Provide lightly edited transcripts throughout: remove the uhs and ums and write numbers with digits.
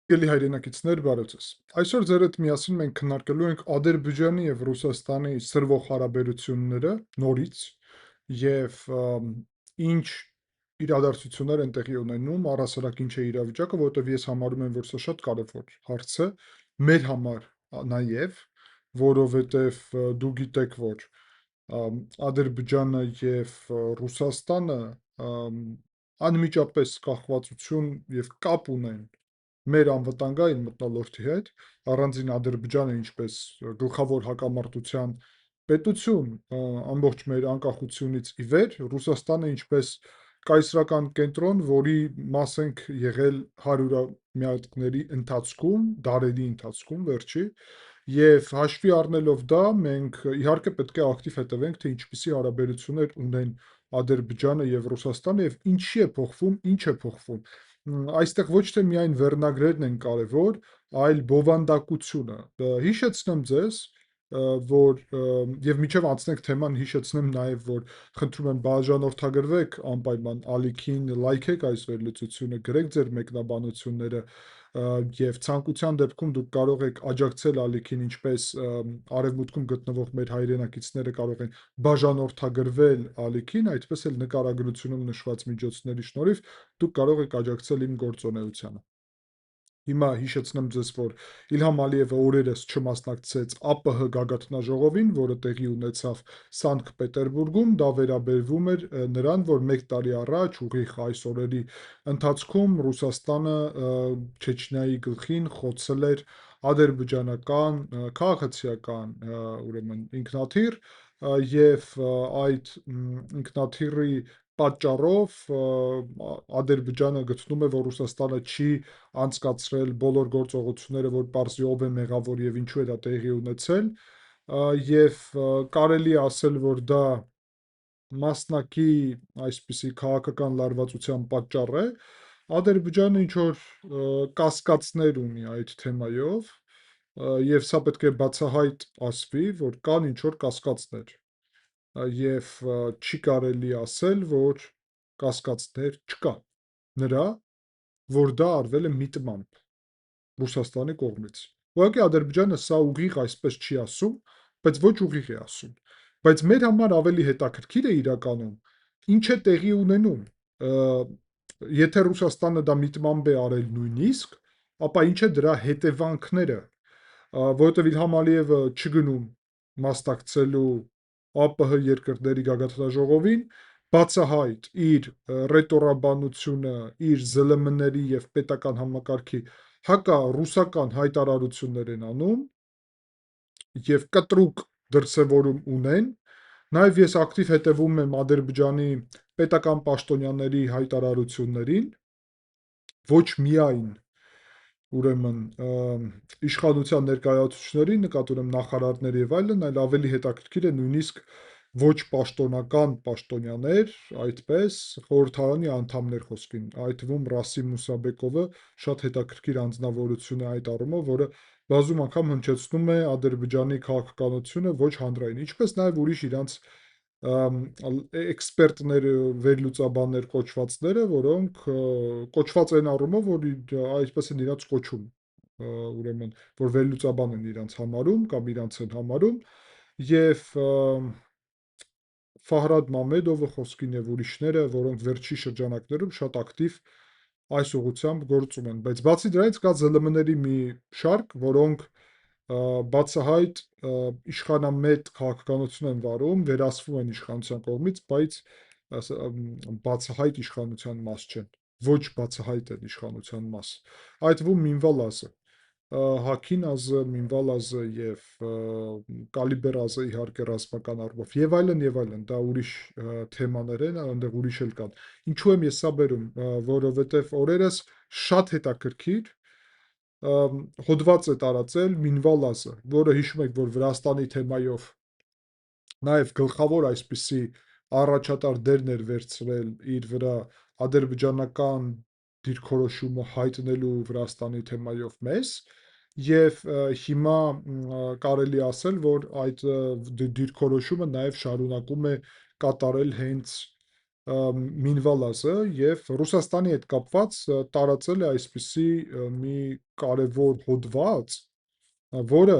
Ելի հայրենակիցներ, բարև ձեզ։ Այսօր ձեր հետ միասին մենք քննարկելու ենք Ադրբեջանի եւ Ռուսաստանի սրվող հարաբերությունները նորից եւ ինչ իրադարձություններ են տեղի ունենում, առհասարակ ինչ է իրավիճակը, որովհետեւ ես համարում եմ, որ սա շատ կարևոր հարց է մեր համար նաեւ, որովհետեւ դու գիտեք, որ Ադրբեջանը եւ Ռուսաստանը անմիջապես կախվածություն եւ կապ ունեն մեր անվտանգային մթնոլորտի հետ, առանձին Ադրբեջանը ինչպես գլխավոր հակամարտության պետություն ամբողջ մեր անկախությունից ի վեր, Ռուսաստանը ինչպես կայսրական կենտրոն, որի մաս ենք եղել հարյուրամյակների ընթացքում, դարերի ընթացքում վերջի, եւ հաշվի առնելով դա, մենք իհարկե պետք է ակտիվ հետևենք, թե ինչպիսի հարաբերություններ ունեն Ադրբեջանը եւ Ռուսաստանը եւ ինչի է փոխվում, ինչ է փոխվում։ Այստեղ ոչ թե միայն վերնագրերն են կարևոր, այլ բովանդակությունը։ Հիշեցնեմ ձեզ, որ եւ միջև անցնենք թեման, հիշեցնեմ նաեւ, որ խնդրում եմ բաժանորդագրվեք անպայման ալիքին, լայքեք այս վերլուծությունը, գրեք ձեր մեկնաբանությունները եւ ցանկության դեպքում դուք կարող եք աջակցել ալիքին, ինչպես արևմուտքում գտնվող մեր հայրենակիցները կարող են բաժանորդագրվել ալիքին, այդպես էլ նկարագրությունում նշված միջոցների շնորհիվ դուք կարող եք աջակցել իմ գործունեությանը։ Հիմա հիշեցնեմ ձեզ, որ Իլհամ Ալիևը օրերս չմասնակցեց ԱՊՀ գագաթնաժողովին, որը տեղի ունեցավ Սանկտ Պետերբուրգում, դա վերաբերվում էր նրան, որ 1 տարի առաջ ուղիղ այս օրերի ընթացքում Ռուսաստանը Չեչնիայի գլխին խոցել էր ադրբեջանական քաղաքացիական ուրեմն ինքնաթիռ եւ այդ ինքնաթիռի պատճառով Ադրբեջանը գտնում է, որ Ռուսաստանը չի անցկացրել բոլոր գործողությունները, որ պարզի ով է մեղավոր եւ ինչու է դա տեղի ունեցել, եւ կարելի է ասել, որ դա մասնակի այսպիսի քաղաքական լարվածության պատճառ է, Ադրբեջանը ինչ որ կասկածներ ունի այդ թեմայով, եւ սա պետք է բացահայտ ասվի, որ կան ինչ որ կասկածներ, եւ չի կարելի ասել, որ կասկածներ չկա նրա, որ դա արվել է միտմամբ Ռուսաստանի կողմից։ Ուղղակի Ադրբեջանը սա ուղիղ այսպես չի ասում, բայց ոչ ուղիղ է ասում։ Բայց մեր համար ավելի հետաքրքիր է իրականում ինչ է տեղի ունենում։ Եթե Ռուսաստանը դա միտմամբ է արել նույնիսկ, ապա ինչ է դրա հետևանքները, որովհետև Իլհամ Ալիևը չգնում մասնակցելու ԱՊՀ երկրների գագաթնաժողովին, բացահայտ իր ռետորաբանությունը, իր ԶԼՄ-ների եւ պետական համակարգի հակառուսական հայտարարություններ են անում եւ կտրուկ դրսևորում ունեն։ Նաեւ ես ակտիվ հետևում եմ Ադրբեջանի պետական պաշտոնյաների հայտարարություններին, ոչ միայն ուրեմն իշխանության ներկայացուցիչների, նկատի ունեմ նախարարներ եւ այլն, այլ ավելի հետաքրքիր է նույնիսկ ոչ պաշտոնական պաշտոնյաներ, այդպես խորհրդարանի անդամներ խոսքին, այդ թվում Ռասիմ Մուսաբեկովը շատ հետաքրքիր անձնավորություն է այդ առումով, որը բազում անգամ հնչեցնում է Ադրբեջանի քաղաքականությունը ոչ հանրային, ինչպես նաեւ ուրիշ իրանց էքսպերտներ, վերլուծաբաններ կոչվածները, որոնք կոչված են առումով, որ այսպես են իրաց կոչում, ուրեմն, որ վերլուծաբան են իրանց համարում կամ իրանց են համարում, եւ Ֆահրադ Մամեդովը խոսքին եւ ուրիշները, որոնք վերջի շրջանակներում շատ ակտիվ այս ուղղությամբ գործում են, բայց բացի դրանից կա ԶԼՄ-ների մի շարք, որոնք բացահայտ իշխանամետ քաղաքականություն են վարում, վերահսկվում են իշխանության կողմից, բայց բացահայտ իշխանության մաս չեն, ոչ բացահայտ են իշխանության մաս, այդ թվում Մինվալ-Ազը, Հաքին-Ազը, Մինվալ-Ազը եւ Կալիբեր-Ազը իհարկե ռազմական առումով եւ այլն, դա ուրիշ թեմաներ են, այնտեղ ուրիշ էլ կան։ Ինչու եմ ես սա բերում, որովհետեւ օրերս շատ հետաքրքիր հոդված է տարածել Մինվալ-Ազը, որը հիշում եք, որ Վրաստանի թեմայով նաեւ գլխավոր այսպիսի առաջատար դերն էր վերցրել իր վրա ադրբեջանական դիրքորոշումը հայտնելու Վրաստանի թեմայով մեզ, եւ հիմա կարելի ասել, որ այդ դիրքորոշումը նաեւ շարունակում է կատարել հենց Մինվալազը եւ Ռուսաստանի հետ կապված տարածել է այսպիսի մի կարևոր հոդված, որը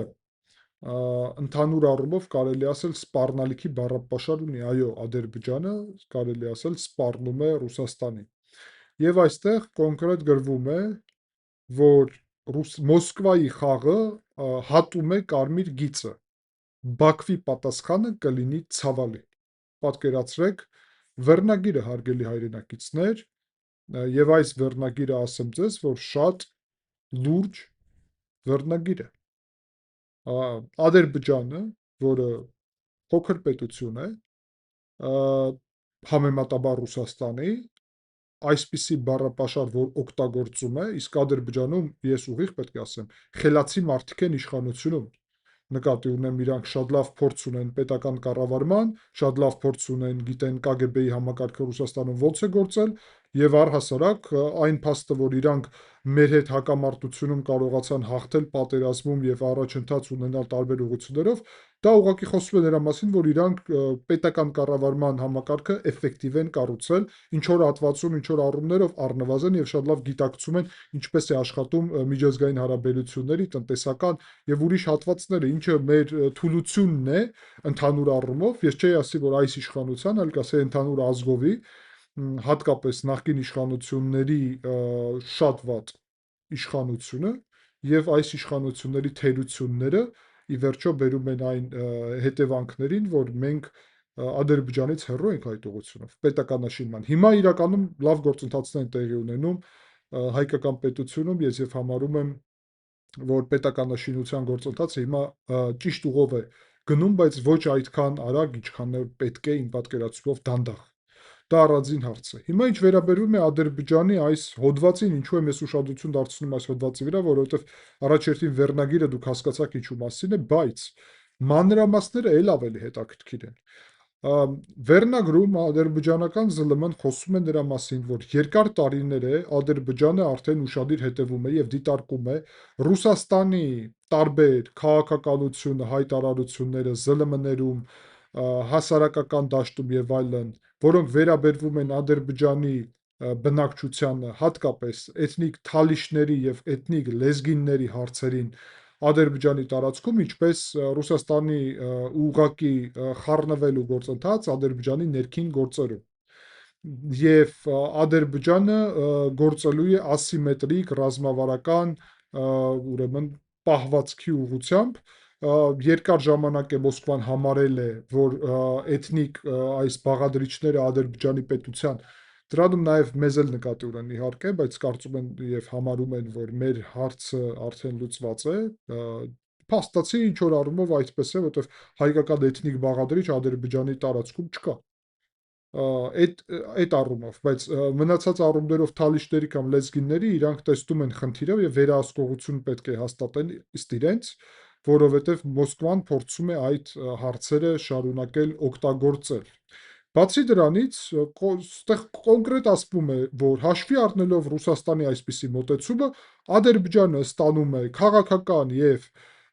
ընդհանուր առումով կարելի է ասել սպառնալիքի բառապաշար ունի, այո, Ադրբեջանը կարելի է ասել սպառնում է Ռուսաստանին։ Եվ այստեղ կոնկրետ գրվում է, որ Մոսկվայի խաղը հատում է կարմիր գիծը, Բաքվի պատասխանը կլինի ցավալի։ Պատկերացրեք վերնագիրը, հարգելի հայրենակիցներ, եւ այս վերնագիրը ասեմ ձեզ, որ շատ լուրջ վերնագիր է։ Ադրբեջանը, որը փոքր պետություն է, համեմատաբար Ռուսաստանի, այսպիսի բառապաշար, որ օգտագործում է, իսկ Ադրբեջանում, ես ուղիղ պետք է ասեմ, խելացի մարդիկ են իշխանությունում, նկատի ունեմ, իրանք շատ լավ փորձ ունեն պետական կառավարման, շատ լավ փորձ ունեն, գիտեն ԿԳԲ-ի համակարգը Ռուսաստանում ոնց է գործել, եւ առհասարակ այն փաստը, որ իրանք մեր հետ հակամարտությունում կարողացան հաղթել պատերազմում եւ առաջընթաց ունենալ տարբեր ուղղություններով, դա ուղղակի խոսում է նրա մասին, որ իրանք պետական կառավարման համակարգը էֆեկտիվ են կառուցել, ինչ որ հատվածում, ինչ որ առումներով առնվազն, եւ շատ լավ գիտակցում են ինչպես է աշխատում միջազգային հարաբերությունների, տնտեսական եւ ուրիշ հատվածները, ինչը մեր թուլությունն է ընդհանուր առումով, ես չէի ասի, որ այս իշխանության, այլ կասեի ընդհանուր ազգովի, հատկապես նախկին իշխանությունների շատ վատ իշխանությունը եւ այս իշխանությունների թերությունները ի վերջո բերում են այն հետևանքներին, որ մենք Ադրբեջանից հեռու ենք այդ ուղղությունով, պետականաշինման։ Հիմա իրականում լավ գործընթացներ են տեղի ունենում հայկական պետությունում, ես եւ համարում եմ, որ պետականաշինության գործընթացը հիմա ճիշտ ուղով է գնում, բայց ոչ այդքան արագ, ինչքան պետք է իմ պատկերացումով դանդաղ։ Դա առանձին հարց է։ Հիմա ինչ վերաբերում է Ադրբեջանի այս հոդվածին, ինչու եմ ես ուշադրություն դարձնում այս հոդվածի վրա, որովհետև առաջերտին վերնագիրը դուք հասկացաք ինչու մասին է, բայց մանրամասները էլ ավելի հետաքրքիր են։ Վերնագրում ադրբեջանական ԶԼՄ-ն խոսում է նրա մասին, որ երկար տարիներ է Ադրբեջանը արդեն ուշադիր հետևում է եւ դիտարկում է Ռուսաստանի տարբեր քաղաքականությունը, հայտարարությունները ԶԼՄ-ներում, հասարակական դաշտում եւ այլն, որոնք վերաբերվում են Ադրբեջանի բնակչությանը, հատկապես էթնիկ թալիշների եւ էթնիկ լեզգինների հարցերին Ադրբեջանի տարածքում, ինչպես Ռուսաստանի ուղղակի խառնվելու գործընթաց Ադրբեջանի ներքին գործերում։ Եվ Ադրբեջանը գործելու է ասիմետրիկ ռազմավարական ուրեմն պահվածքի ուղղությամբ, երկար ժամանակ է Մոսկվան համարել է, որ էթնիկ այս բաղադրիչները Ադրբեջանի պետության, դրանում նաև մեզ էլ նկատի ունեն իհարկե, բայց կարծում են եւ համարում են, որ մեր հարցը արդեն լուծված է, փաստացի ինչ որ առումով այդպես է, որովհետեւ հայկական էթնիկ բաղադրիչ Ադրբեջանի տարածքում չկա, այդ առումով, բայց մնացած առումներով թալիշների կամ լեզգինների իրանք տեսնում են խնդիրը եւ վերահսկողություն պետք է հաստատեն ըստ իրենց, որովհետեւ Մոսկվան փորձում է այդ հարցերը շարունակել օգտագործել։ Բացի դրանից, այստեղ կոնկրետ ասվում է, որ հաշվի առնելով Ռուսաստանի այսպիսի մոտեցումը, Ադրբեջանը ստանում է քաղաքական եւ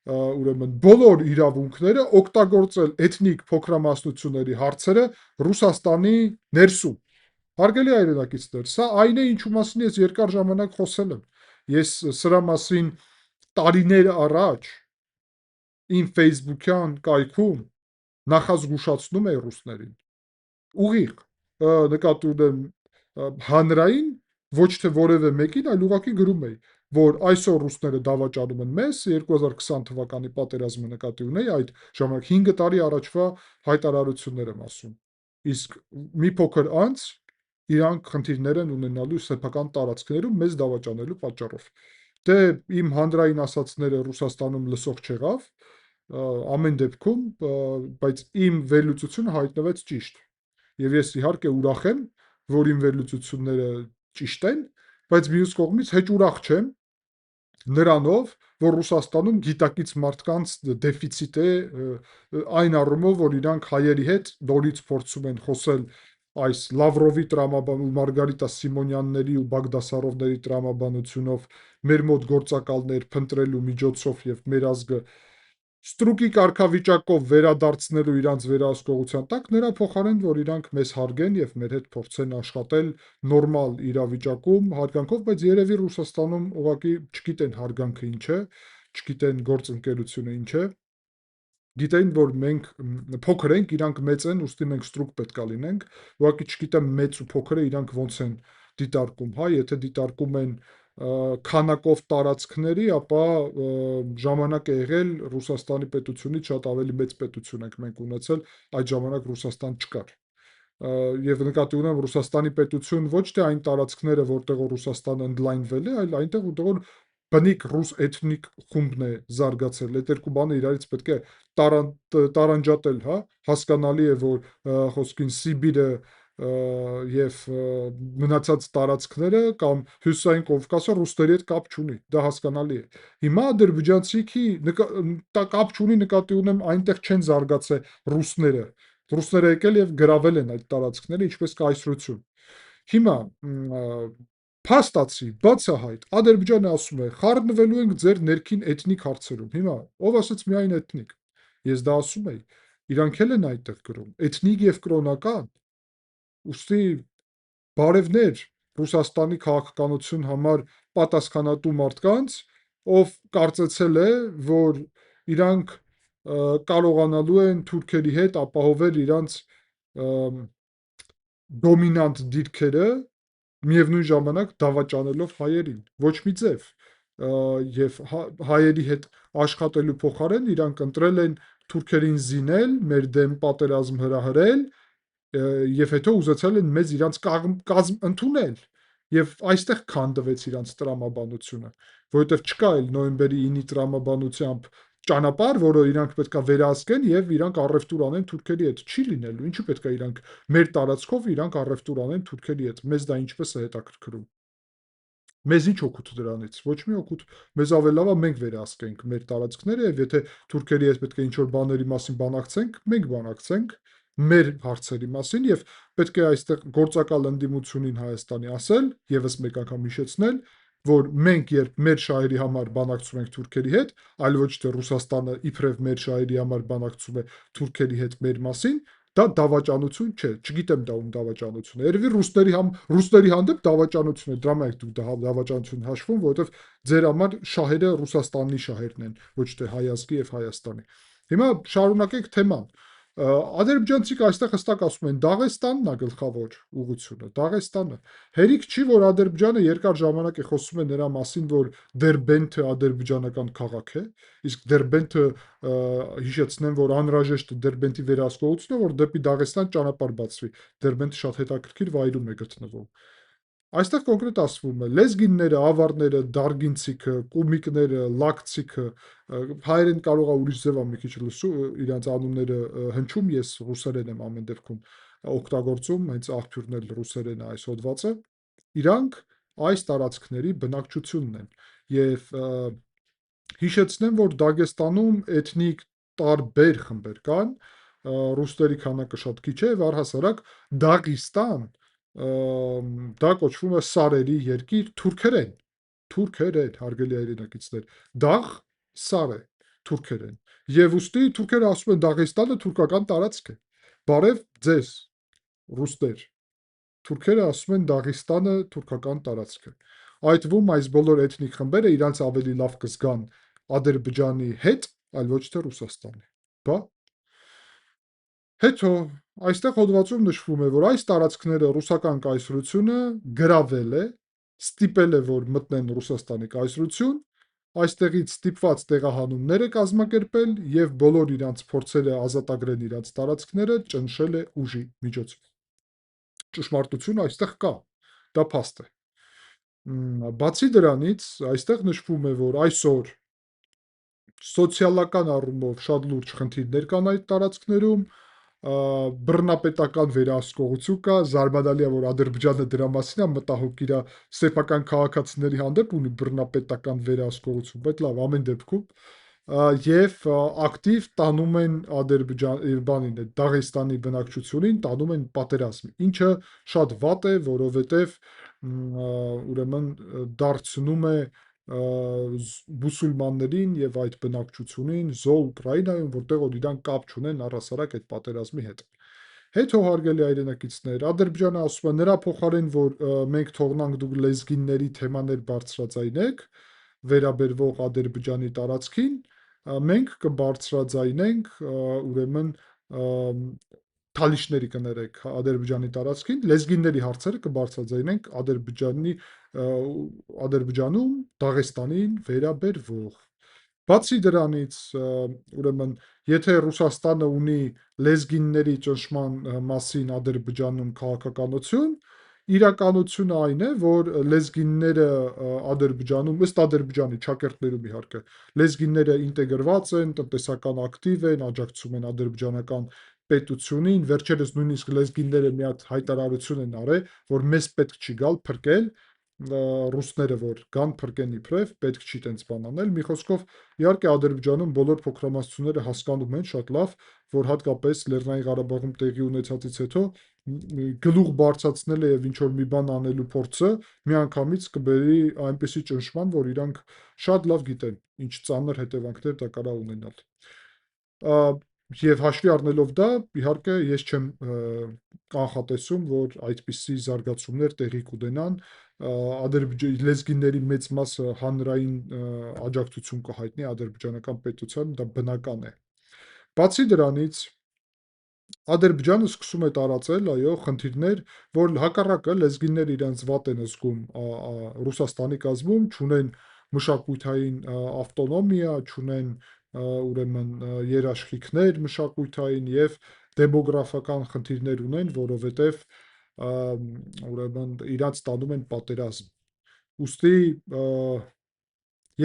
ուրեմն բոլոր իրավունքները օգտագործել էթնիկ փոքրամասնությունների հարցերը Ռուսաստանի ներսում։ Հարգելի հայրենակիցներ, սա այն է, ինչու մասին ես երկար ժամանակ խոսել եմ։ Ես սրա մասին տարիներ առաջ իմ Facebook-յան կայքում նախազգուշացնում էի ռուսներին։ Ուղիղ նկատի ունեմ հանրային, ոչ թե որևէ մեկին, այլ ուղղակի գրում էի, որ այսօր ռուսները դավաճանում են մեզ, 2020 թվականի պատերազմը նկատի ունեի, այդ ժամանակ 5 տարի առաջվա հայտարարություններ եմ ասում։ Իսկ մի փոքր անց իրանք խնդիրներ են ունենալու սեփական տարածքներում մեզ դավաճանելու պատճառով։ Դե իմ հանրային ասածները Ռուսաստանում լսող չեղավ, ամեն դեպքում, բայց իմ վերլուծությունը հայտնվեց ճիշտ։ Եվ ես իհարկե ուրախ եմ, որ իմ վերլուծությունները ճիշտ են, բայց մյուս կողմից հեչ ուրախ չեմ նրանով, որ Ռուսաստանում գիտակից մարդկանց դեֆիցիտ է այն առումով, որ իրանք հայերի հետ նորից փորձում են խոսել այս Լավրովի տրամաբանությամբ, Մարգարիտա Սիմոնյանների ու Բաղդասարովների տրամաբանությունով մեր մոտ գործակալներ փնտրելու միջոցով եւ մեր ազգը ստրուկի կարգավիճակով վերադարձնելու իրանց վերահսկողության տակ, նրա փոխարեն, որ իրանք մեզ հարգեն եւ մեր հետ փորձեն աշխատել նորմալ իրավիճակում հարգանքով, բայց երևի Ռուսաստանում ուղղակի չգիտեն հարգանքը ինչ է, չգիտեն գործընկերությունը ինչ է, գիտեն, որ մենք փոքր ենք, իրանք մեծ են, ուստի մենք ստրուկ պետքա լինենք, ուղղակի չգիտեմ մեծ ու փոքրը իրանք ոնց են դիտարկում, հա, եթե դիտարկում են քանակով տարածքների, ապա ժամանակ է եղել Ռուսաստանի պետությունից շատ ավելի մեծ պետություն ենք մենք ունեցել, այդ ժամանակ Ռուսաստան չկար։ Եվ նկատի ունեմ Ռուսաստանի պետություն ոչ թե այն տարածքները, որտեղ որ Ռուսաստանը ընդլայնվել է, այլ այնտեղ, որտեղ որ բնիկ ռուս էթնիկ խումբն է զարգացել։ Այդ երկու բանը իրարից պետք է տարանջատել, հա, հասկանալի է, որ խոսքին Սիբիրը եւ մնացած տարածքները կամ Հյուսիսային Կովկասը ռուսների հետ կապ չունի, դա հասկանալի է։ Հիմա ադրբեջանցիքի կապ չունի, նկատի ունեմ այնտեղ չեն զարգացել ռուսները եկել եւ գրավել են այդ տարածքները ինչպես կայսրություն։ Հիմա փաստացի, բացահայտ Ադրբեջանը ասում է, խառնվելու ենք ձեր ներքին էթնիկ հարցերում։ Հիմա ով ասաց միայն էթնիկ։ Ես դա ասում եի, իրանք էլ են այդտեղ գրում, էթնիկ եւ կրոնական։ Ուստի բարևներ Ռուսաստանի քաղաքականություն համար պատասխանատու մարդկանց, ով կարծեցել է, որ իրանք կարողանալու են թուրքերի հետ ապահովել իրանց դոմինանտ դիրքերը, միևնույն ժամանակ դավաճանելով հայերին, ոչ մի ձև, եւ հայերի հետ աշխատելու փոխարեն իրանք ընտրել են թուրքերին զինել, մեր դեմ պատերազմ հրահրել եւ հետո ուզեցել են մեզ իրանց կազմ ընդունել եւ այստեղ քանդվեց իրանց տրամաբանությունը, որովհետեւ չկա այլ նոյեմբերի 9-ի տրամաբանությամբ ճանապարհ, որը իրանք պետքա վերահսկեն եւ իրանք առևտուր անեն թուրքերի հետ։ Չի լինելու, ինչու պետքա իրանք մեր տարածքով իրանք առևտուր անեն թուրքերի հետ։ Մեզ դա ինչպես է հետաքրքրում։ Մեզ ինչ օգուտ դրանից։ Ոչ մի օգուտ։ Մեզ ավելի լավ է մենք վերահսկենք մեր տարածքները եւ եթե թուրքերի հետ պետք է ինչ-որ բաների մասին բանակցենք, մենք բանակցենք մեր հարցերի մասին եւ պետք է այստեղ գործակալ ընդդիմությունին Հայաստանի ասել, եւս մեկ անգամ հիշեցնել, որ մենք երբ մեր շահերի համար բանակցում ենք թուրքերի հետ, այլ ոչ թե Ռուսաստանը իբրև մեր շահերի համար բանակցում է թուրքերի հետ մեր մասին, դա դավաճանություն չէ, չգիտեմ դա ում դավաճանություն է։ Երևի ռուսների հանդեպ դավաճանություն է, դրա մեջ դուք դավաճանություն հաշվում, որովհետև ձեր համար շահերը Ռուսաստանի շահերն են, ոչ թե հայազգի եւ Հայաստանի։ Հիմա շարունակենք թեման։ Ադրբեջանցիք այստեղ հստակ ասում են Դաղեստանն է գլխավոր ուղղությունը, Դաղեստանը։ Հերիք չի, որ Ադրբեջանը երկար ժամանակ է խոսում է նրա մասին, որ Դերբենթը ադրբեջանական քաղաք է, իսկ Դերբենթը հիշեցնեմ, որ անհրաժեշտ Դերբենթի վերահսկողությունը, որ դեպի Դաղեստան ճանապարհ բացվի։ Դերբենթը շատ հետաքրքիր վայրում է գտնվում։ Այստեղ կոնկրետ ասվում է լեզգինները, ավարները, դարգինցիքը, կումիկները, լակցիքը, հայերեն կարող է ուրիշ ձև մի քիչ իրանց անունները հնչում, ես ռուսերեն եմ ամեն դեպքում օգտագործում, հենց աղբյուրն էլ ռուսերեն է այս հոդվածը, իրանք այս տարածքների բնակչությունն են եւ հիշեցնեմ, որ Դագեստանում էթնիկ տարբեր խմբեր կան, ռուսների քանակը շատ քիչ է եւ առհասարակ Դաղիստան դա կոչվում է սարերի երկիր թուրքերեն, հարգելի հայրենակիցներ, դաղ սար է, թուրքերեն։ Եվ ուստի թուրքերը ասում են Դաղեստանը թուրքական տարածք է։ Բարև ձեզ, ռուսներ։ Թուրքերը ասում են Դաղեստանը թուրքական տարածք է։ Այդ թվում այս բոլոր էթնիկ խմբերը իրանց ավելի լավ կզգան Ադրբեջանի հետ, այլ ոչ թե Ռուսաստանի։ Բա հետո այստեղ հոդվածում նշվում է, որ այս տարածքները ռուսական կայսրությունը գրավել է, ստիպել է, որ մտնեն Ռուսաստանի կայսրություն, այստեղից ստիպված տեղահանումներ է կազմակերպել եւ բոլոր իրանց փորձերը ազատագրեն իրանց տարածքները ճնշել է ուժի միջոցով։ Ճշմարտությունը այստեղ կա, դա փաստ է։ Բացի դրանից, այստեղ նշվում է, որ այսօր սոցիալական առումով շատ լուրջ խնդիրներ կան այդ տարածքներում, բռնապետական վերահսկողություն կա, զարմանալի է, որ Ադրբեջանը դրա մասին է մտահոգ իր սեփական քաղաքացիների հանդեպ ունի բռնապետական վերահսկողություն, բայց լավ, ամեն դեպքում եւ ակտիվ տանում են բանին, Դաղեստանի բնակչությունին տանում են պատերազմ, ինչը շատ վատ է, որովհետեւ ուրեմն դարձնում է մուսուլմաններին եւ այդ բնակչությունին զո Ուկրաինայում, որտեղ որ իրանք կապ չունեն առհասարակ այդ պատերազմի հետ։ Հետո հարգելի հայրենակիցներ, Ադրբեջանը ասում է նրա փոխարեն, որ մենք թողնանք դուք լեզգինների թեմաներ բարձրաձայնեք, վերաբերվող Ադրբեջանի տարածքին, մենք կբարձրաձայնենք ուրեմն թալիշների կներեք Ադրբեջանի տարածքին, լեզգինների հարցերը կբարձրաձայնենք Ադրբեջանում Դաղեստանին վերաբերվող։ Բացի դրանից, ուրեմն, եթե Ռուսաստանը ունի լեզգինների ճնշման մասին Ադրբեջանում քաղաքականություն, իրականությունը այն է, որ լեզգինները Ադրբեջանում, ըստ Ադրբեջանի ճակերտներում իհարկե, լեզգինները ինտեգրված են, տնտեսական ակտիվ են, աջակցում են ադրբեջանական պետությունին, վերջերս նույնիսկ լեզգինները մի հատ հայտարարություն են արել, որ մեզ պետք չի գալ փրկել, ռուսները որ գան փրկեն իբրև, պետք չի տենց բան անել։ Մի խոսքով, իհարկե Ադրբեջանում բոլոր փոքրամասնությունները հասկանում են շատ լավ, որ հատկապես Լեռնային Ղարաբաղում տեղի ունեցածից հետո գլուխ բարձրացնելը եւ ինչ որ մի բան անելու փորձը միանգամից կբերի այնպիսի ճնշման, որ իրանք շատ լավ գիտեն, ինչ ծանր հետևանքներ դա կարող ունենալ։ Եվ հաշվի առնելով դա, իհարկե ես չեմ կանխատեսում, որ այդպիսի զարգացումներ տեղի կունենան, լեզգինների մեծ մասը հանրային աջակցություն կհայտնի ադրբեջանական պետության, դա բնական է։ Բացի դրանից, Ադրբեջանը սկսում է տարածել, այո, խնդիրներ, որ հակառակը լեզգինները իրենց վատ են զգում Ռուսաստանի կազմում, չունեն մշակութային ավտոնոմիա, չունեն ուրեմն երաշխիքներ մշակութային եւ դեմոգրաֆիական խնդիրներ ունեն, որովհետեւ ուրեմն իրանց տանում են պատերազմ։ Ուստի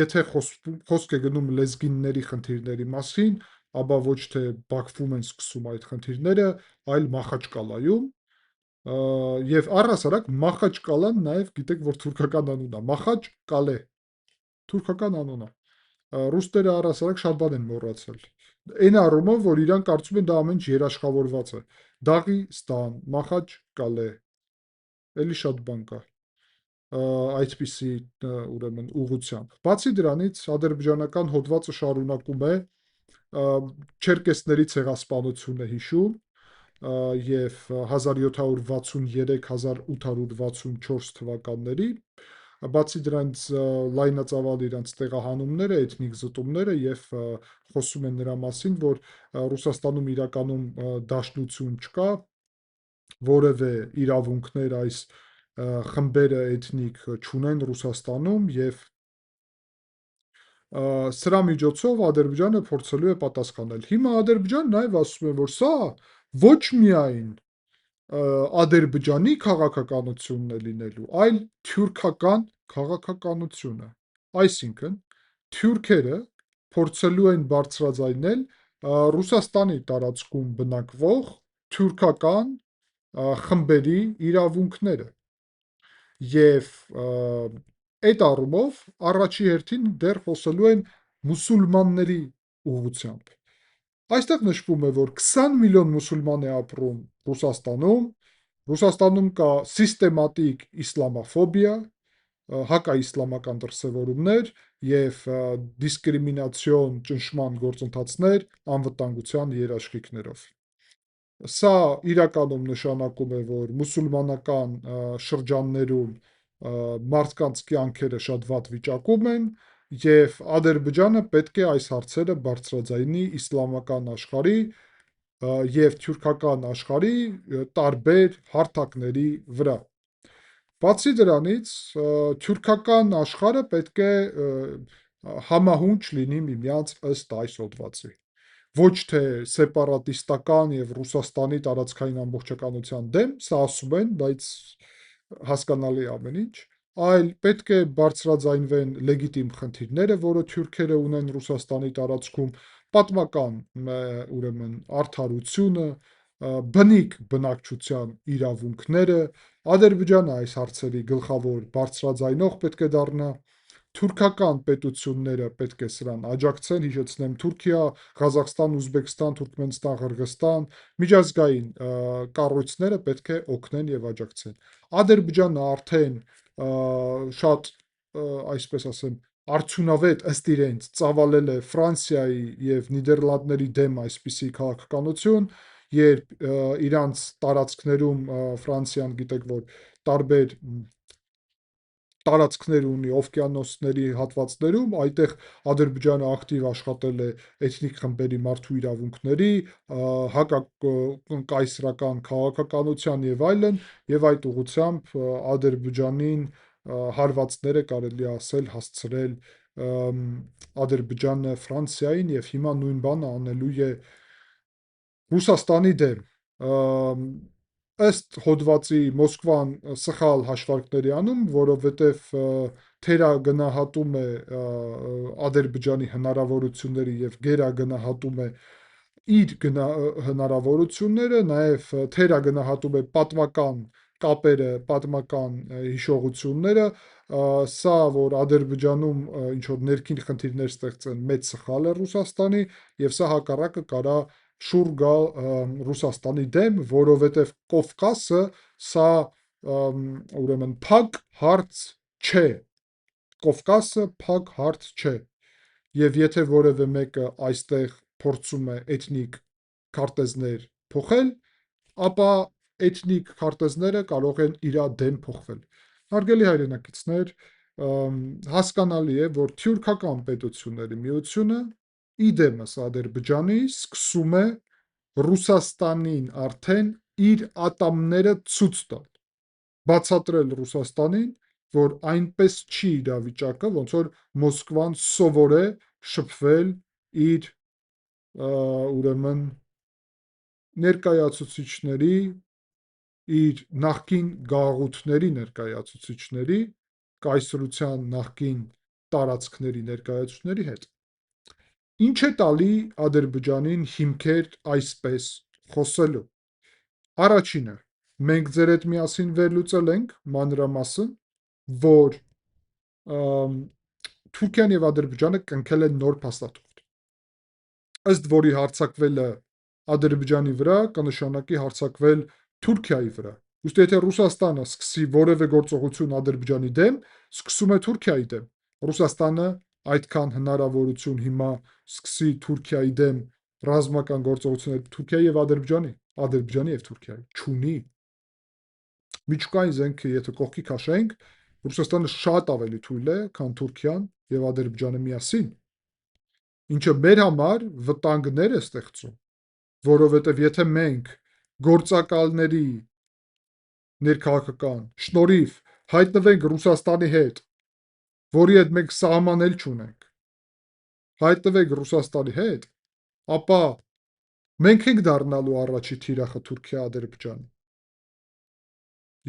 եթե խոսք է գնում լեզգինների խնդիրների մասին, ապա ոչ թե Բաքվում են սկսում այդ խնդիրները, այլ Մախաչկալայում, եւ առհասարակ Մախաչկալան նաեւ գիտեք, որ թուրքական անուն է, Մախաչկալե, թուրքական անուն է։ Ռուսները առհասարակ շատ բան են մոռացել։ Այն առումով, որ իրանք կարծում են դա ամեն ինչ երաշխավորված է։ Դաղիստան, Մախաչկալե, էլի շատ բան կա այդպիսի ուրեմն ուղղությամբ։ Բացի դրանից, ադրբեջանական հոդվածը շարունակում է չերկեսների ցեղասպանությունը հիշում եւ 1763-1864 թվականների, բացի դրանից լայնածավալ իրանց տեղահանումները, էթնիկ զտումները եւ խոսում են նրա մասին, որ Ռուսաստանում իրականում դաշնություն չկա, որևէ իրավունքներ այս խմբերը էթնիկ չունեն Ռուսաստանում եւ սրա միջոցով Ադրբեջանը փորձելու է պատասխանել։ Հիմա Ադրբեջանը նաեւ ասում է, որ սա ոչ միայն Ադրբեջանի քաղաքականությունն է լինելու, այլ թյուրքական քաղաքականությունը։ Այսինքն, թյուրքերը փորձելու են բարձրաձայնել Ռուսաստանի տարածքում բնակվող թյուրքական խմբերի իրավունքները։ Եվ այդ առումով առաջի հերթին դեռ խոսելու են մուսուլմանների ուղղությամբ։ Այստեղ նշվում է, որ 20 միլիոն մուսուլման է ապրում Ռուսաստանում կա սիստեմատիկ իսլամաֆոբիա, հակաիսլամական դրսևորումներ եւ դիսկրիմինացիոն ճնշման գործընթացներ անվտանգության երաշխիքներով։ Սա իրականում նշանակում է, որ մուսուլմանական շրջաններում մարդկանց կյանքերը շատ վատ վիճակում են եւ Ադրբեջանը պետք է այս հարցերը բարձրաձայնի իսլամական աշխարհի եւ թյուրքական աշխարհի տարբեր հարթակների վրա։ Բացի դրանից, թյուրքական աշխարհը պետք է համահունչ լինի միմյանց ըստ այս հոդվածի։ Ոչ թե սեպարատիստական եւ Ռուսաստանի տարածքային ամբողջականության դեմ, սա ասում են, բայց հասկանալի է ամեն ինչ, այլ պետք է բարձրաձայնվեն լեգիտիմ խնդիրները, որը թյուրքերը ունեն Ռուսաստանի տարածքում, պատմական ուրեմն արդարությունը, բնիկ բնակչության իրավունքները, Ադրբեջանը այս հարցերի գլխավոր բարձրաձայնող պետք է դառնա, թուրքական պետությունները պետք է սրան աջակցեն, հիշեցնեմ Թուրքիա, Ղազախստան, Ուզբեկստան, Թուրքմենստան, Ղրղստան, միջազգային կառույցները պետք է օգնեն եւ աջակցեն։ Ադրբեջանը արդեն շատ, այսպես ասեմ, արդյունավետ ըստ իրենց ծավալել է Ֆրանսիայի եւ Նիդերլանդների դեմ այսպիսի քաղաքականություն, երբ իրանց տարածքներում Ֆրանսիան գիտեք, որ տարբեր տարածքներ ունի օվկիանոսների հատվածներում, այդտեղ Ադրբեջանը ակտիվ աշխատել է էթնիկ խմբերի մարդու իրավունքների, հակակայսրական քաղաքականության եւ այլն, եւ այդ ուղղությամբ Ադրբեջանին հարվածներ է կարելի ասել հասցրել Ադրբեջանը Ֆրանսիային եւ հիմա նույն բանը անելու է Ռուսաստանի դեմ։ Ըստ հոդվածի Մոսկվան սխալ հաշվարկներ է անում, որովհետև թերագնահատում է Ադրբեջանի հնարավորությունները եւ գերագնահատում է իր հնարավորությունները, նաև թերագնահատում է պատմական կապերը, պատմական հիշողությունները, սա, որ Ադրբեջանում ինչ որ ներքին խնդիրներ ստեղծեն, մեծ սխալ է Ռուսաստանի, եւ սա հակառակը կարա շուռ գա Ռուսաստանի դեմ, որովհետև Կովկասը սա ուրեմն փակ հարց չէ։ Կովկասը փակ հարց չէ։ Եվ եթե որևէ մեկը այստեղ փորձում է էթնիկ քարտեզներ փոխել, ապա էթնիկ քարտեզները կարող են իր դեմ փոխվել։ Հարգելի հայրենակիցներ, հասկանալի է, որ թյուրքական պետությունների միությունը իդեմս Ադրբեջանի սկսում է Ռուսաստանին արդեն իր ատամները ցույց տալ, բացատրել Ռուսաստանին, որ այնպես չի իրավիճակը, ոնց որ Մոսկվան սովոր է շփվել իր ուրեմն ներկայացուցիչների, իր նախկին գաղութների ներկայացուցիչների, կայսրության նախկին տարածքների ներկայացուցիչների հետ։ Ինչ է տալի Ադրբեջանին հիմքեր այսպես խոսելու։ Առաջինը, մենք ձեր հետ միասին վերլուծել ենք մանրամասն, որ Թուրքիան եւ Ադրբեջանը կնքել են նոր փաստաթուղթ, ըստ որի հարձակվելը Ադրբեջանի վրա կնշանակի հարձակվել Թուրքիայի վրա։ Ուստի եթե Ռուսաստանը սկսի որևէ գործողություն Ադրբեջանի դեմ, սկսում է Թուրքիայի դեմ։ Ռուսաստանը այդքան հնարավորություն հիմա սկսի Թուրքիայի դեմ ռազմական գործողություններ Թուրքիայի եւ Ադրբեջանի եւ Թուրքիայի չունի։ Միջուկային զենքը եթե կողքի քաշենք, Ռուսաստանը շատ ավելի թույլ է, քան Թուրքիան եւ Ադրբեջանը միասին, ինչը մեր համար վտանգներ է ստեղծում, որովհետեւ եթե մենք գործակալների ներքաղաքական շնորհիվ հայտնվենք Ռուսաստանի հետ, որի հետ մենք սահմանել չունենք, հայտնվենք Ռուսաստանի հետ, ապա մենք ենք դառնալու առաջի թիրախը Թուրքիա-Ադրբեջան։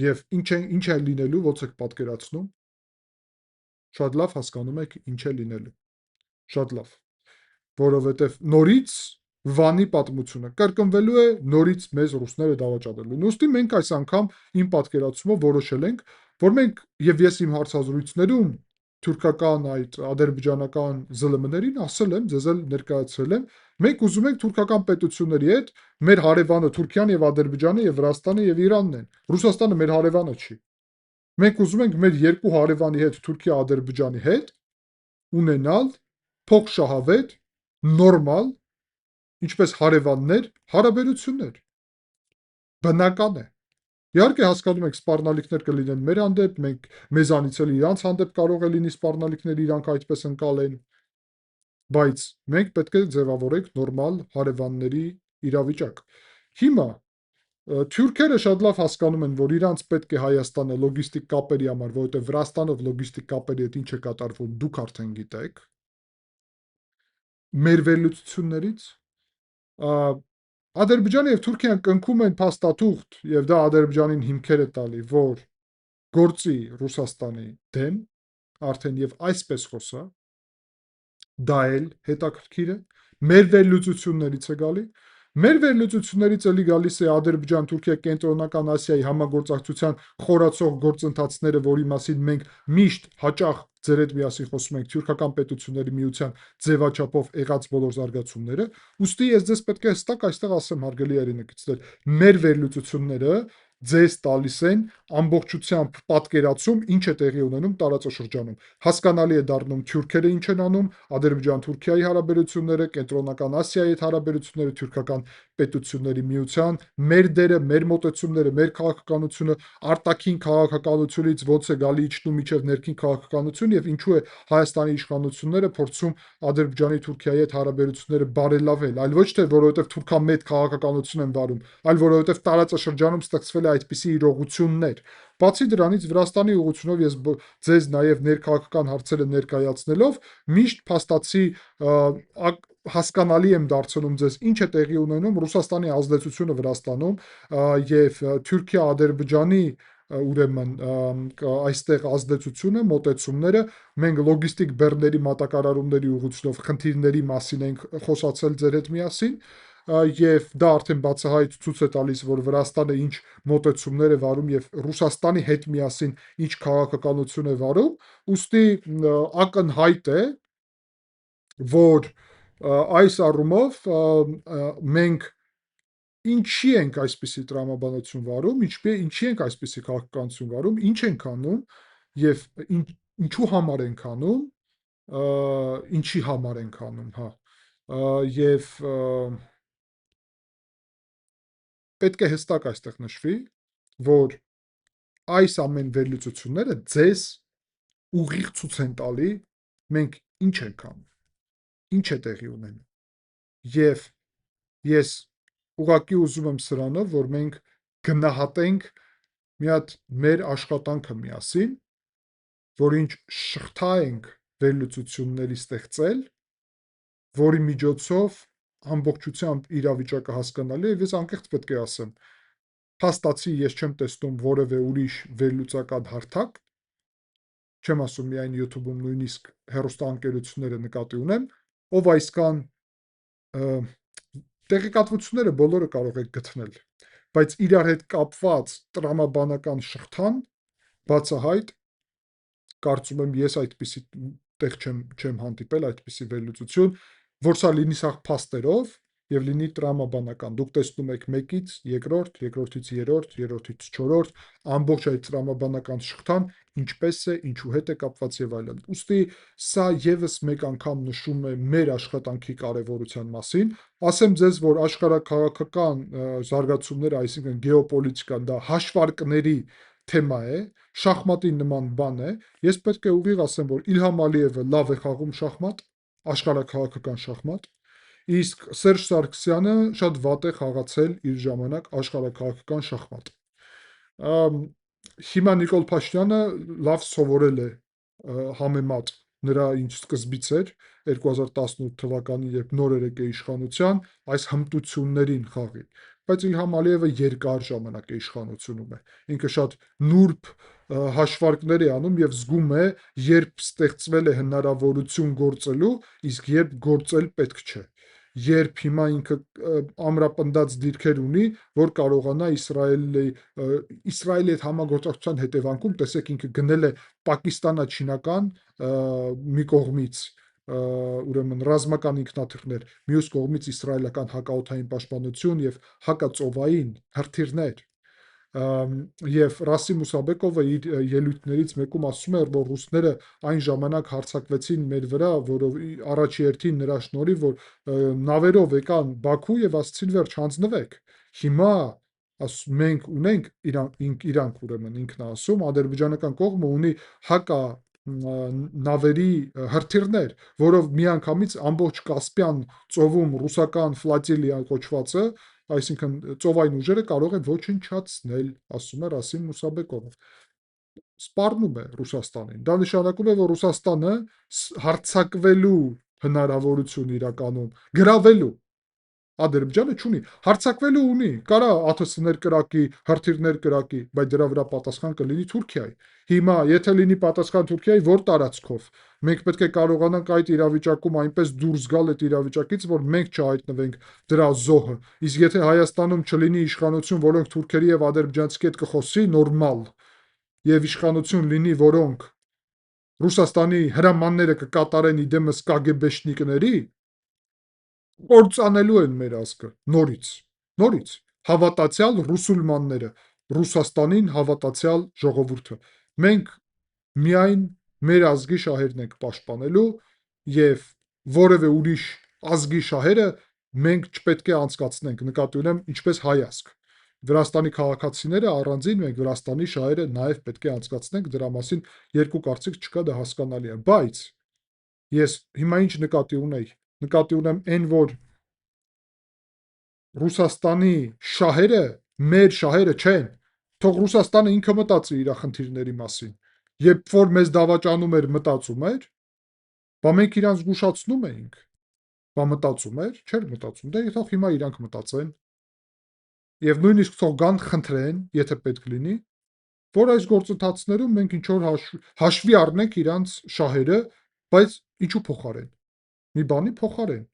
Եվ ինչ է լինելու, ոնց եք պատկերացնում։ Շատ լավ հասկանում եք ինչ է լինելու։ Շատ լավ։ Որովհետև նորից Վանի պատմությունը կրկնվելու է, նորից մեզ ռուսները դավաճանելու։ Ուստի մենք այս անգամ իմ պատկերացումով որոշել ենք, որ մենք եւ ես իմ հարցազրույցներում թուրքական այդ ադրբեջանական ԶԼՄ-ներին ասել եմ, ձեզ էլ ներկայացրել եմ, մենք ուզում ենք թուրքական պետությունների հետ մեր հարևանը Թուրքիան եւ Ադրբեջանը եւ Վրաստանը եւ Իրանն են։ Ռուսաստանը մեր հարևանը չի։ Մենք ուզում ենք մեր երկու հարևանի հետ Թուրքիա-Ադրբեջանի հետ ունենալ փոխշահավետ, նորմալ, ինչպես հարևաններ, հարաբերություններ։ Բնական է։ Իհարկե հասկանում եք, սպառնալիքներ կլինեն մեր հանդեպ, մենք մեզանից էլ իրանց հանդեպ կարող է լինի սպառնալիքներ, իրանք այդպես ընկալեն, բայց մենք պետք է ձևավորենք նորմալ հարևանների իրավիճակ։ Հիմա թյուրքերը շատ լավ հասկանում են, որ իրանց պետք է Հայաստանը լոգիստիկ կապերի համար, որովհետև Վրաստանով լոգիստիկ կապերի հետ ինչ է կատարվում, դուք արդեն գիտեք, մեր վերլուծություններից Ադրբեջանը եւ Թուրքիան կնքում են փաստաթուղթ եւ դա Ադրբեջանին հիմքեր է տալի, որ գործի Ռուսաստանի դեմ, արդեն եւ այսպես խոսա, դա էլ հետաքրքիր է, մեր վերլուծություններից է գալի, մեր վերլուծություններից էլի գալիս է Ադրբեջան, Թուրքիա, Կենտրոնական Ասիայի համագործակցության խորացող գործընթացները, որի մասին մենք միշտ հաճախ ձեր հետ միասին խոսում ենք թյուրքական պետությունների միության ձևաչափով եղած բոլոր զարգացումները, ուստի ես ձեզ պետք է հստակ այստեղ ասեմ, հարգելի հայրենակիցներ, մեր վերլուծությունները ձեզ տալիս են ամբողջությամբ պատկերացում ինչ է տեղի ունենում տարածաշրջանում։ Հասկանալի է դառնում թուրքերը ինչ են անում, Ադրբեջան-Թուրքիայի հարաբերությունները, Կենտրոնական Ասիայի հետ հարաբերությունները, թուրքական պետությունների միության, մեր դերը, մեր մոտեցումները, մեր քաղաքականությունը, արտաքին քաղաքականությունից ոնց է գալի իջնում մինչև ներքին քաղաքականություն եւ ինչու է Հայաստանի իշխանությունները փորձում Ադրբեջանի Թուրքիայի հետ հարաբերությունները բարելավել, այլ ոչ թե որովհետեւ թուրքամետ քաղաքականություն են վարում, այլ որովհետեւ տարածաշրջանում ստեղծվել է այդպիսի իրողություններ։ Բացի դրանից Վրաստանի ուղղությունով ես ձեզ նաև ներքաղաքական հարցերը ներկայացնելով միշտ փաստացի հասկանալի եմ դարձնում ձեզ ինչ է տեղի ունենում Ռուսաստանի ազդեցությունը Վրաստանում եւ Թուրքիա-Ադրբեջանի ուրեմն այստեղ ազդեցությունը, մոտեցումները մենք լոգիստիկ բեռների մատակարարումների ուղղությունով խնդիրների մասին ենք խոսացել ձեր հետ միասին եւ դա արդեն բացահայտ ցույց է տալիս, որ Վրաստանը ինչ մոտեցումներ է վարում եւ Ռուսաստանի հետ միասին ինչ քաղաքականություն է վարում, ուստի ակնհայտ է, որ այս առումով մենք ինչի ենք այսպիսի տրամաբանություն վարում, ինչի ենք այսպիսի քաղաքականություն վարում, ինչ ենք անում եւ ինչու համար ենք անում, ինչի համար ենք անում, հա, եւ պետք է հստակ այստեղ նշվի, որ այս ամեն վերլուծությունները ձեզ ուղիղ ցույց են տալի մենք ինչ ենք անում, ինչ է տեղի ունենում։ Եվ ես ուղղակի ուզում եմ սրանով, որ մենք գնահատենք մի հատ մեր աշխատանքը միասին, որ ինչ շղթա ենք վերլուծությունների ստեղծել, որի միջոցով ամբողջությամբ իրավիճակը հասկանալու է, եւ ես անկեղծ պետք է ասեմ, փաստացի ես չեմ տեսնում որևէ ուրիշ վերլուծական հարթակ, չեմ ասում միայն YouTube-ում, նույնիսկ հեռուստաընկերությունները նկատի ունեմ, ով այսքան տեղեկատվությունները բոլորը կարող եք գտնել, բայց իրար հետ կապված տրամաբանական շղթան բացահայտ կարծում եմ ես այդպիսի տեղ չեմ հանդիպել այդպիսի վերլուծություն, որ սա լինի սաղ փաստերով եւ լինի տրամաբանական։ Դուք տեսնում եք 1-ից 2-րդ, 2-ից 3-րդ, 3-ից 4-րդ, ամբողջ այդ տրամաբանական շղթան ինչպես է, ինչու հետ է կապված եւ այլն։ Ուստի սա եւս մեկ անգամ նշում է մեր աշխատանքի կարեւորության մասին։ Ասեմ ձեզ, որ աշխարհաքաղաքական զարգացումները, այսինքն գեոպոլիտիկան, դա հաշվարկների թեմա է, շախմատի նման բան է։ Ես պետք է ուղիղ ասեմ, որ Իլհամ Ալիևը լավ է խաղում շախմատ, աշխարհաքաղաքական շախմատ, իսկ Սերժ Սարգսյանը շատ վատ է խաղացել իր ժամանակ աշխարհաքաղաքական շախմատ։ Հիմա Նիկոլ Փաշինյանը լավ սովորել է համեմատ նրա ինչ սկզբից էր 2018 թվականին, երբ նոր էր եկել իշխանության, այս հմտություններին խաղի։ Բայց Իլհամ Ալիևը երկար ժամանակ է իշխանությունում է։ Ինքը շատ նուրբ հաշվարկներ է անում եւ զգում է, երբ ստեղծվել է հնարավորություն գործելու, իսկ երբ գործել պետք չէ։ Երբ հիմա ինքը ամրապնդած դիրքեր ունի, որ կարողանա Իսրայելի հետ համագործակցության հետևանքում, տեսեք, ինքը գնել է պակիստանա-չինական մի կողմից ուրեմն ռազմական ինքնաթիռներ, մյուս կողմից իսրայելական հակաօդային պաշտպանություն եւ հակածովային հրթիռներ։ Եվ Ռասիմ Մուսաբեկովը իր ելույթներից մեկում ասում էր, որ ռուսները այն ժամանակ հարձակվեցին մեր վրա, որով առաջի հերթին նրա շնորհիվ, որ նավերով եկան Բաքու եւ ասցին վերջ հանձնվեք։ Հիմա մենք ունենք իրանք ուրեմն ինքն ասում, ադրբեջանական կողմը ունի հակա նավերի հրթիռներ, որով միանգամից ամբողջ Կասպյան ծովում ռուսական ֆլոտիլիա կոչվածը, այսինքն ծովային ուժերը կարող են ոչնչացնել, ասում է Ռասիմ Մուսաբեկովը։ Սպառնում է Ռուսաստանին։ Դա նշանակում է, որ Ռուսաստանը հարձակվելու հնարավորություն իրականում, գրավելու Ադրբեջանը չունի, հարձակվելու ունի, կարա ԱԹՍ-ներ կրակի, հրթիռներ կրակի, բայց դրա վրա պատասխան կլինի Թուրքիայի։ Հիմա, եթե լինի պատասխան Թուրքիայի, որ տարածքով։ Մենք պետք է կարողանանք այդ իրավիճակում այնպես դուրս գալ այդ իրավիճակից, որ մենք չհայտնվենք դրա զոհը։ Իսկ եթե Հայաստանում չլինի իշխանություն, որոնք թուրքերի եւ ադրբեջանցի հետ կխոսի նորմալ, եւ իշխանություն լինի, որոնք Ռուսաստանի հրամանները կկատարեն իդեմս կագեբեշնիկների, կործանելու են մեր ազգը նորից, հավատացյալ ռուսուլմանները, Ռուսաստանին հավատացյալ ժողովուրդը։ Մենք միայն մեր ազգի շահերն ենք պաշտպանելու եւ որևէ ուրիշ ազգի շահերը մենք չպետք է անցկացնենք, նկատի ունեմ ինչպես հայ ազգ։ Վրաստանի քաղաքացիները առանձին մենք Վրաստանի շահերը նաև պետք է անցկացնենք, դրա մասին երկու կարծիք չկա, դա հասկանալի է, բայց ես հիմա ինչ նկատի ունեի, նկատի ունեմ այն, որ Ռուսաստանի շահերը մեր շահերը չեն, թող Ռուսաստանը ինքը մտածի իր խնդիրների մասին։ Երբ որ մեզ դավաճանում էր, մտածում էր, բա մենք իրանց զգուշացնում էինք, բա մտածում էր, չէր մտածում, դե թող հիմա իրանք մտածեն, եւ նույնիսկ թող գան խնդրեն, եթե պետք լինի, որ այս գործընթացներում մենք ինչ որ հաշվի առնենք իրանց շահերը, բայց ինչու փոխարեն։ Մի բանի փոխարեն։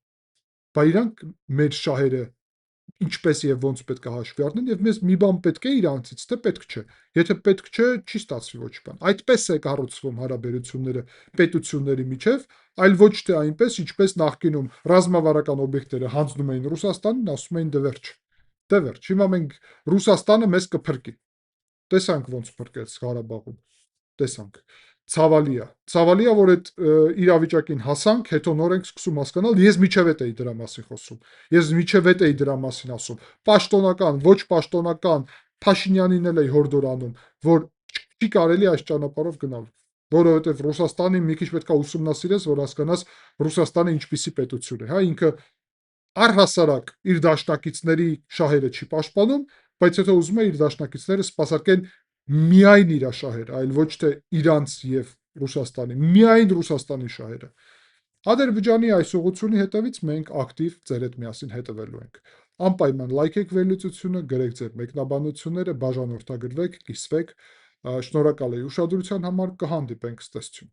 Բա իրանք մեր շահերը ինչպես եւ ոնց պետք է հաշվի առնեն եւ մեզ մի բան պետք է իրանցից, թե պետք չէ։ Եթե պետք չէ, չի ստացվի ոչ բան։ Այդպես է կառուցվում հարաբերությունները պետությունների միջև, այլ ոչ թե այնպես, ինչպես նախկինում ռազմավարական օբյեկտները հանձնում էին Ռուսաստանին, ասում էին դե վերջ։ Դե վերջ։ Հիմա մենք Ռուսաստանը մեզ կփրկի։ Տեսանք ոնց փրկեց Ղարաբաղում։ Տեսանք։ Ցավալի է, որ այդ իրավիճակին հասանք, հետո նոր ենք սկսում հասկանալ, ես միջև էի դրա մասին խոսում։ Ես միջև էի դրա մասին ասում։ Պաշտոնական, ոչ պաշտոնական, Փաշինյանին էլ էի հորդորանում, որ չի կարելի այս ճանապարհով գնալ, որովհետև Ռուսաստանի մի քիչ պետք է ուսումնասիրես, որ հասկանաս Ռուսաստանը ինչպիսի պետություն է, հա, ինքը առհասարակ իր դաշնակիցների շահերը չի պաշտպանում, բայց եթե ուզում է իր դաշնակիցները սպասարկեն միայն իր շահերը, այլ ոչ թե իրանց եւ Ռուսաստանի, միայն Ռուսաստանի շահերը։ Ադրբեջանի այս ուղղությունի հետևից մենք ակտիվ ձեր հետ միասին հետևելու ենք։ Անպայման լայքեք վերլուծությունը, գրեք ձեր մեկնաբանությունները, բաժանորդագրվեք, կիսվեք։ Շնորհակալ եմ ուշադրության համար, կհանդիպենք, ցտեսություն։